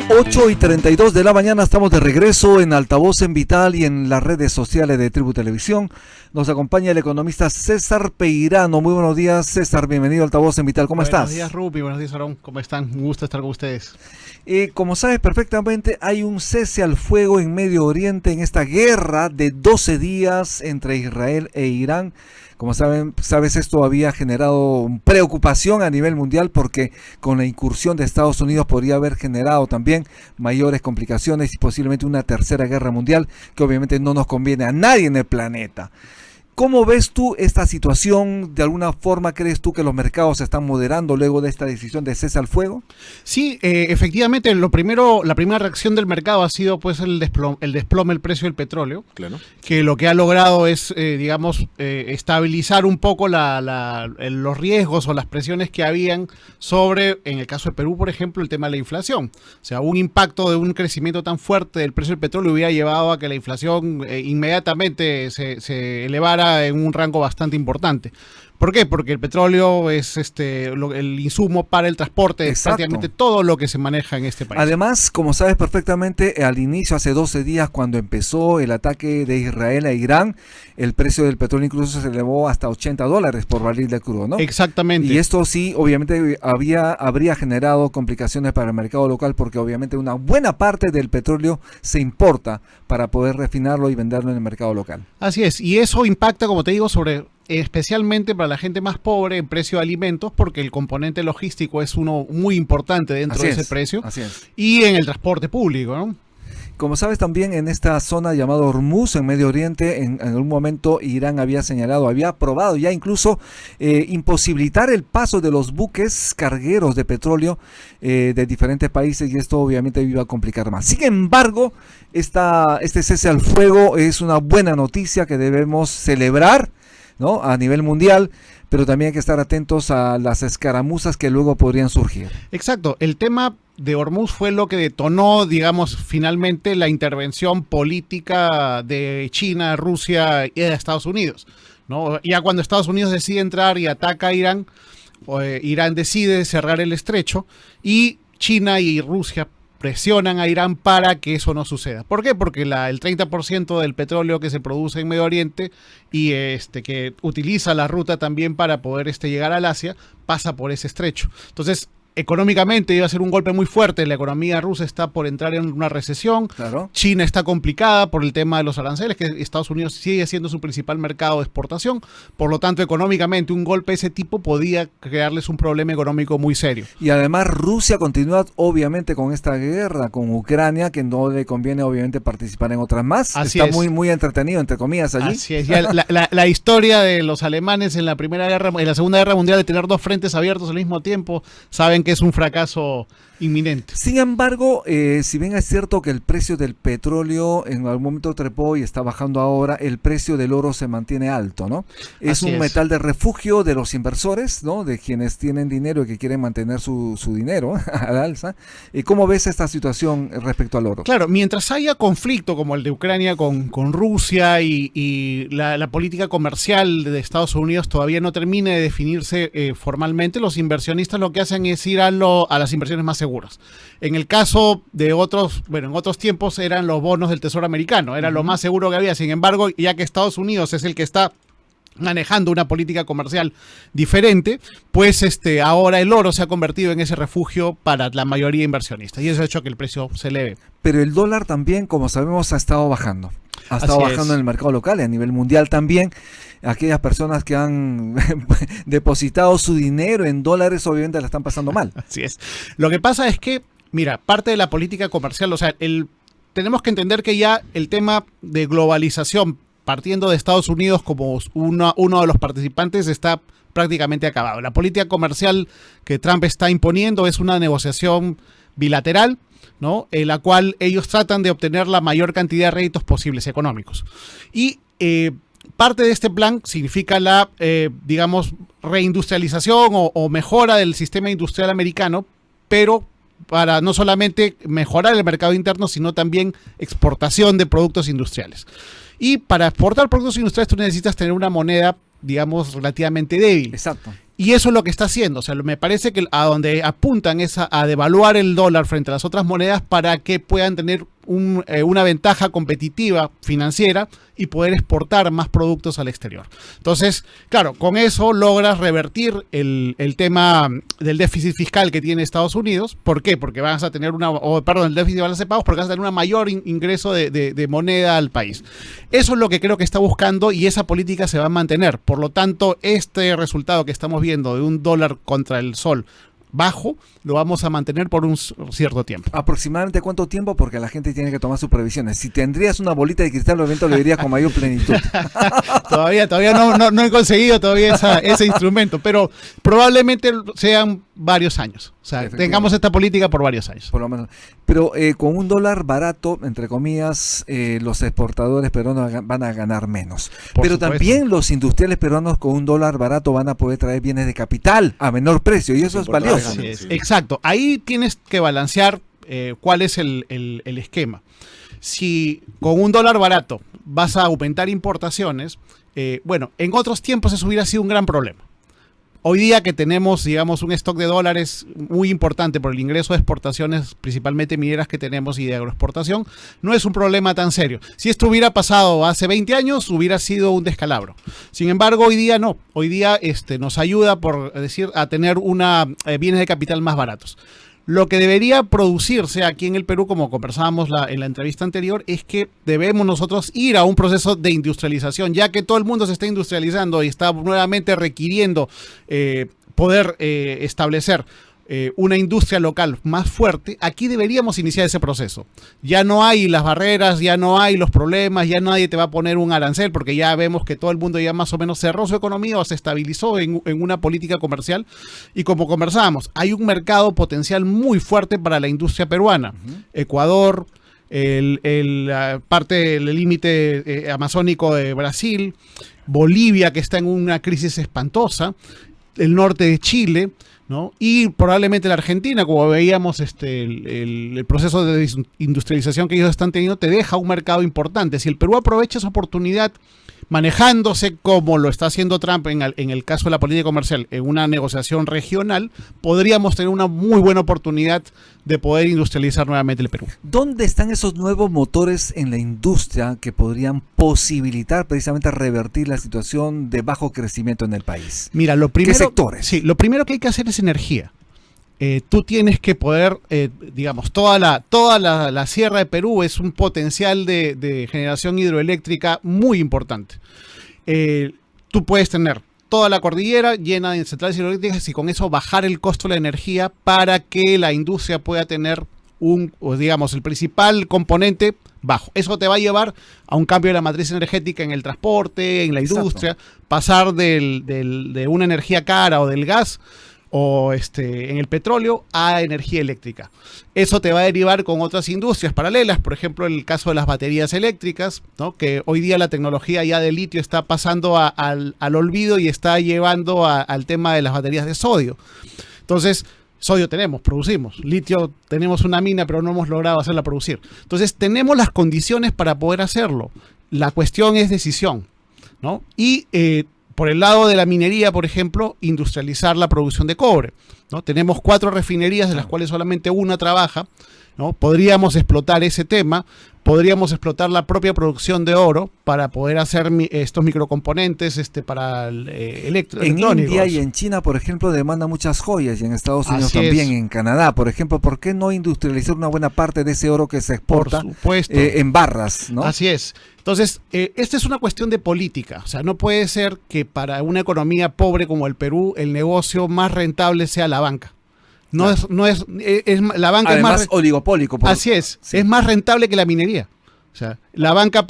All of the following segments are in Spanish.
8:32 de la mañana, estamos de regreso en Altavoz en Vital y en las redes sociales de Tribu Televisión. Nos acompaña el economista César Peirano. Muy buenos días, César, bienvenido a Altavoz en Vital. ¿Cómo estás? Buenos días, Rupi, buenos días, Aarón. ¿Cómo están? Un gusto estar con ustedes. Como sabes perfectamente, hay un cese al fuego en Medio Oriente en esta guerra de 12 días entre Israel e Irán. Como sabes, esto había generado preocupación a nivel mundial porque con la incursión de Estados Unidos podría haber generado también mayores complicaciones y posiblemente una tercera guerra mundial que obviamente no nos conviene a nadie en el planeta. ¿Cómo ves tú esta situación? ¿De alguna forma crees tú que los mercados se están moderando luego de esta decisión de cese al fuego? Sí, efectivamente, la primera reacción del mercado ha sido pues el desplome del precio del petróleo, claro, que lo que ha logrado es, estabilizar un poco los riesgos o las presiones que habían sobre, en el caso de Perú, por ejemplo, el tema de la inflación. O sea, un impacto de un crecimiento tan fuerte del precio del petróleo hubiera llevado a que la inflación inmediatamente se elevara en un rango bastante importante. ¿Por qué? Porque el petróleo es el insumo para el transporte de prácticamente todo lo que se maneja en este país. Además, como sabes perfectamente, al inicio, hace 12 días, cuando empezó el ataque de Israel a Irán, el precio del petróleo incluso se elevó hasta $80 por barril de crudo, ¿no? Exactamente. Y esto sí, obviamente, habría generado complicaciones para el mercado local porque obviamente una buena parte del petróleo se importa para poder refinarlo y venderlo en el mercado local. Así es, y eso impacta, como te digo, especialmente para la gente más pobre en precio de alimentos, porque el componente logístico es uno muy importante dentro de ese precio, y en el transporte público, ¿no? Como sabes también, en esta zona llamada Hormuz, en Medio Oriente, en algún momento Irán había aprobado ya incluso imposibilitar el paso de los buques cargueros de petróleo de diferentes países, y esto obviamente iba a complicar más. Sin embargo, este cese al fuego es una buena noticia que debemos celebrar, ¿no?, a nivel mundial, pero también hay que estar atentos a las escaramuzas que luego podrían surgir. Exacto, el tema de Hormuz fue lo que detonó, digamos, finalmente la intervención política de China, Rusia y de Estados Unidos, ¿no? Ya cuando Estados Unidos decide entrar y ataca a Irán, Irán decide cerrar el estrecho y China y Rusia presionan a Irán para que eso no suceda. ¿Por qué? Porque el 30% del petróleo que se produce en Medio Oriente y que utiliza la ruta también para poder llegar al Asia, pasa por ese estrecho. Entonces, económicamente iba a ser un golpe muy fuerte. La economía rusa está por entrar en una recesión. Claro. China está complicada por el tema de los aranceles, que Estados Unidos sigue siendo su principal mercado de exportación. Por lo tanto, económicamente, un golpe de ese tipo podía crearles un problema económico muy serio. Y además Rusia continúa obviamente con esta guerra con Ucrania, que no le conviene obviamente participar en otras más. Así está es. muy entretenido, entre comillas, allí. Así es. Ya la historia de los alemanes en la Segunda Guerra Mundial, de tener dos frentes abiertos al mismo tiempo, saben que es un fracaso inminente. Sin embargo, si bien es cierto que el precio del petróleo en algún momento trepó y está bajando ahora, el precio del oro se mantiene alto, ¿no? Es un metal de refugio de los inversores, ¿no?, de quienes tienen dinero y que quieren mantener su dinero al alza. ¿Cómo ves esta situación respecto al oro? Claro, mientras haya conflicto como el de Ucrania con Rusia y la política comercial de Estados Unidos todavía no termine de definirse formalmente, los inversionistas lo que hacen es ir a las inversiones más seguras. En el caso de en otros tiempos eran los bonos del Tesoro americano, era lo más seguro que había. Sin embargo, ya que Estados Unidos es el que está manejando una política comercial diferente, pues ahora el oro se ha convertido en ese refugio para la mayoría de inversionistas, y eso ha hecho que el precio se eleve. Pero el dólar también, como sabemos, ha estado bajando. Ha estado bajando en el mercado local y a nivel mundial también. Aquellas personas que han depositado su dinero en dólares obviamente la están pasando mal. Así es. Lo que pasa es que, mira, parte de la política comercial, o sea, tenemos que entender que ya el tema de globalización, partiendo de Estados Unidos como uno de los participantes, está prácticamente acabado. La política comercial que Trump está imponiendo es una negociación bilateral, ¿no?, en la cual ellos tratan de obtener la mayor cantidad de réditos posibles económicos. Y parte de este plan significa la, reindustrialización o mejora del sistema industrial americano, pero para no solamente mejorar el mercado interno, sino también exportación de productos industriales. Y para exportar productos industriales tú necesitas tener una moneda, digamos, relativamente débil. Exacto. Y eso es lo que está haciendo. O sea, me parece que a donde apuntan es a devaluar el dólar frente a las otras monedas para que puedan tener una ventaja competitiva financiera y poder exportar más productos al exterior. Entonces, claro, con eso logras revertir el tema del déficit fiscal que tiene Estados Unidos. ¿Por qué? Porque vas a tener el déficit de balance de pagos, porque vas a tener un mayor ingreso de moneda al país. Eso es lo que creo que está buscando y esa política se va a mantener. Por lo tanto, este resultado que estamos viendo de un dólar contra el sol bajo, lo vamos a mantener por un cierto tiempo. ¿Aproximadamente cuánto tiempo? Porque la gente tiene que tomar sus previsiones. Si tendrías una bolita de cristal, obviamente lo dirías con mayor plenitud. Todavía no he conseguido todavía ese instrumento, pero probablemente sean varios años. O sea, tengamos esta política por varios años. Por lo menos. Pero con un dólar barato, entre comillas, los exportadores peruanos van a ganar menos. Pero también los industriales peruanos con un dólar barato van a poder traer bienes de capital a menor precio y eso es valioso. Sí. Exacto. Ahí tienes que balancear cuál es el esquema. Si con un dólar barato vas a aumentar importaciones, bueno, en otros tiempos eso hubiera sido un gran problema. Hoy día que tenemos, digamos, un stock de dólares muy importante por el ingreso de exportaciones, principalmente mineras que tenemos y de agroexportación, no es un problema tan serio. Si esto hubiera pasado hace 20 años, hubiera sido un descalabro. Sin embargo, hoy día no. Hoy día nos ayuda, por decir, a tener bienes de capital más baratos. Lo que debería producirse aquí en el Perú, como conversábamos en la entrevista anterior, es que debemos nosotros ir a un proceso de industrialización, ya que todo el mundo se está industrializando y está nuevamente requiriendo poder establecer una industria local más fuerte. Aquí deberíamos iniciar ese proceso. Ya no hay las barreras, ya no hay los problemas, ya nadie te va a poner un arancel, porque ya vemos que todo el mundo ya más o menos cerró su economía o se estabilizó en una política comercial. Y como conversábamos, hay un mercado potencial muy fuerte para la industria peruana. Ecuador, parte del límite amazónico de Brasil, Bolivia, que está en una crisis espantosa, el norte de Chile, ¿no? Y probablemente la Argentina, como veíamos, el proceso de industrialización que ellos están teniendo te deja un mercado importante. Si el Perú aprovecha esa oportunidad manejándose como lo está haciendo Trump en el caso de la política comercial, en una negociación regional, podríamos tener una muy buena oportunidad de poder industrializar nuevamente el Perú. ¿Dónde están esos nuevos motores en la industria que podrían posibilitar precisamente revertir la situación de bajo crecimiento en el país? Mira, ¿qué sectores? Sí, lo primero que hay que hacer es energía. Tú tienes que poder, digamos, toda la Sierra de Perú es un potencial de generación hidroeléctrica muy importante. Tú puedes tener toda la cordillera llena de centrales hidroeléctricas y con eso bajar el costo de la energía para que la industria pueda tener el principal componente bajo. Eso te va a llevar a un cambio de la matriz energética en el transporte, en la industria. Exacto. Pasar de una energía cara o del gas o en el petróleo a energía eléctrica. Eso te va a derivar con otras industrias paralelas, por ejemplo, el caso de las baterías eléctricas, ¿no? Que hoy día la tecnología ya de litio está pasando al olvido y está llevando al tema de las baterías de sodio. Entonces, sodio producimos, litio tenemos una mina, pero no hemos logrado hacerla producir. Entonces, tenemos las condiciones para poder hacerlo. La cuestión es decisión, ¿no? Y por el lado de la minería, por ejemplo, industrializar la producción de cobre, ¿no? Tenemos 4 refinerías, de las cuales solamente una trabaja, ¿no? Podríamos explotar ese tema, podríamos explotar la propia producción de oro para poder hacer estos microcomponentes para electrónicos. En India y en China, por ejemplo, demandan muchas joyas, y en Estados Unidos también, en Canadá, por ejemplo. ¿Por qué no industrializar una buena parte de ese oro que se exporta en barras, ¿no? Así es. Entonces, esta es una cuestión de política. O sea, no puede ser que para una economía pobre como el Perú, el negocio más rentable sea la banca. La banca además, es más oligopólico. Así es, sí. Es más rentable que la minería. O sea, la banca,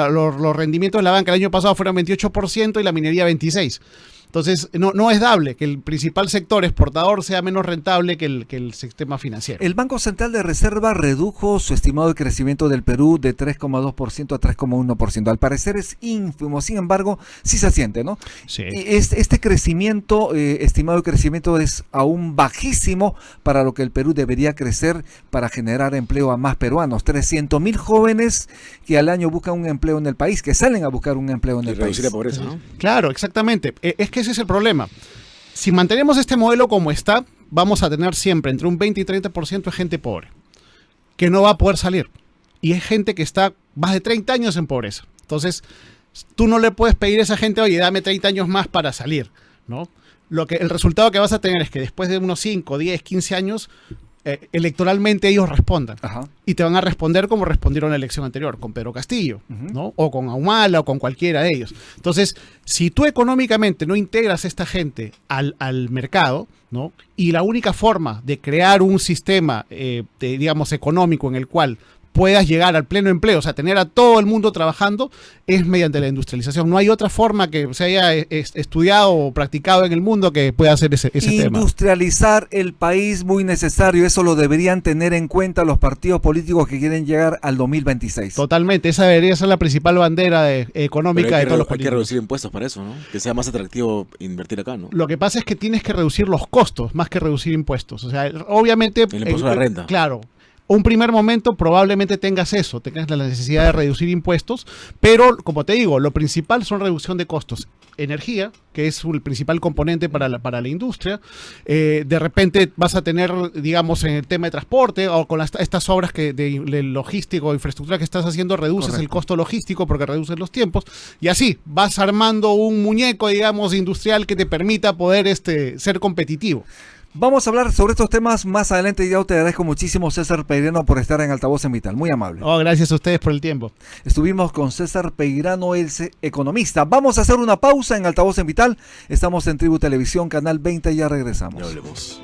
los rendimientos de la banca el año pasado fueron 28% y la minería 26%. Entonces, no es dable que el principal sector exportador sea menos rentable que el sistema financiero. El Banco Central de Reserva redujo su estimado de crecimiento del Perú de 3,2% a 3,1%. Al parecer es ínfimo, sin embargo, sí se siente, ¿no? Sí. Este crecimiento, estimado de crecimiento, es aún bajísimo para lo que el Perú debería crecer para generar empleo a más peruanos. 300.000 jóvenes que al año buscan un empleo en el país, que salen a buscar un empleo en el país. Reducir la pobreza, ¿no? Claro, exactamente. Es que ese es el problema. si mantenemos este modelo como está, vamos a tener siempre entre un 20 y 30% de gente pobre, que no va a poder salir. Y es gente que está más de 30 años en pobreza. Entonces, tú no le puedes pedir a esa gente, oye, dame 30 años más para salir, ¿no? El resultado que vas a tener es que después de unos 5, 10, 15 años, electoralmente ellos respondan. Ajá. Y te van a responder como respondieron en la elección anterior, con Pedro Castillo, ¿no? O con Ahumala, o con cualquiera de ellos. Entonces, si tú económicamente no integras a esta gente al mercado, ¿no? Y la única forma de crear un sistema, digamos, económico en el cual puedas llegar al pleno empleo, o sea, tener a todo el mundo trabajando, es mediante la industrialización. No hay otra forma que se haya estudiado o practicado en el mundo que pueda hacer ese tema. Industrializar el país, muy necesario. Eso lo deberían tener en cuenta los partidos políticos que quieren llegar al 2026. Totalmente. Esa debería ser la principal bandera económica de todos los políticos. Hay que reducir impuestos para eso, ¿no? Que sea más atractivo invertir acá, ¿no? Lo que pasa es que tienes que reducir los costos más que reducir impuestos. O sea, obviamente... El impuesto a la renta. Claro. Un primer momento probablemente tengas la necesidad de reducir impuestos, pero como te digo, lo principal son reducción de costos. Energía, que es el principal componente para la industria. De repente vas a tener, digamos, en el tema de transporte o con estas obras de logístico, infraestructura que estás haciendo, reduces Correcto. el costo logístico porque reduces los tiempos. Y así vas armando un muñeco, digamos, industrial que te permita poder ser competitivo. Vamos a hablar sobre estos temas más adelante. Ya te agradezco muchísimo, César Peirano, por estar en Altavoz en Vital. Muy amable. Oh, gracias a ustedes por el tiempo. Estuvimos con César Peirano, el economista. Vamos a hacer una pausa en Altavoz en Vital. Estamos en Tribu Televisión, Canal 20, ya regresamos. Ya hablemos.